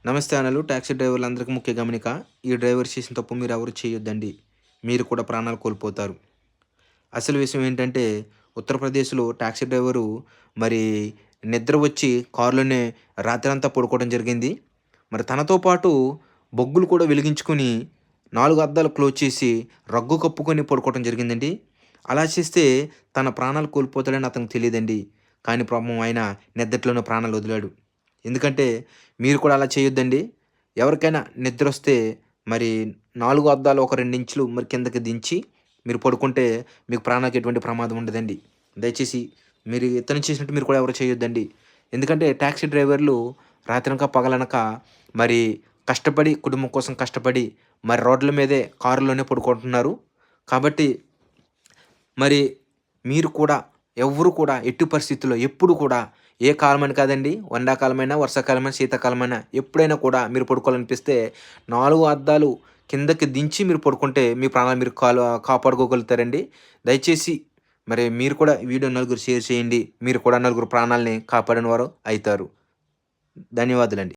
నమస్తే అన్నలు. టాక్సీ డ్రైవర్లందరికీ ముఖ్య గమనిక. ఈ డ్రైవర్ చేసిన తప్పు మీరెవరు చేయొద్దండి. మీరు కూడా ప్రాణాలు కోల్పోతారు. అసలు విషయం ఏంటంటే, ఉత్తరప్రదేశ్‌లో టాక్సీ డ్రైవరు మరి నిద్ర వచ్చి కారులోనే రాత్రంతా పడుకోవడం జరిగింది. మరి తనతో పాటు బొగ్గులు కూడా వెలిగించుకొని 4 అద్దాలు క్లోజ్ చేసి రగ్గు కప్పుకొని పడుకోవడం జరిగిందండి. అలా చేస్తే తన ప్రాణాలు కోల్పోతాడని అతనికి తెలీదండి. కానీ పాపం ఆయన నిద్దట్లోనే ప్రాణాలు వదిలాడు. ఎందుకంటే మీరు కూడా అలా చేయొద్దండి. ఎవరికైనా నిద్రొస్తే మరి 4 అద్దాలు ఒక 2 ఇంచులు మరి కిందకి దించి మీరు పడుకుంటే మీకు ప్రాణానికి ఎటువంటి ప్రమాదం ఉండదండి. దయచేసి మీరు ఇతను చేసినట్టు మీరు కూడా ఎవరు చేయొద్దండి. ఎందుకంటే టాక్సీ డ్రైవర్లు రాత్రనక పగలనక మరి కష్టపడి కుటుంబం కోసం కష్టపడి మరి రోడ్ల మీదే కారులోనే పడుకుంటున్నారు. కాబట్టి మరి మీరు కూడా ఎవ్వరు కూడా ఎట్టి పరిస్థితుల్లో ఎప్పుడు కూడా ఏ కాలమని కాదండి. ఎండాకాలమైనా, వర్షాకాలమైనా, శీతాకాలమైనా ఎప్పుడైనా కూడా మీరు పడుకోవాలనిపిస్తే 4 అద్దాలు కిందకి దించి మీరు పడుకుంటే మీ ప్రాణాలు మీరు కాపాడుకోగలుగుతారండి. దయచేసి మరి మీరు కూడా ఈ వీడియో నలుగురు షేర్ చేయండి. మీరు కూడా నలుగురు ప్రాణాల్ని కాపాడిన వారు అయితారు. ధన్యవాదాలండి.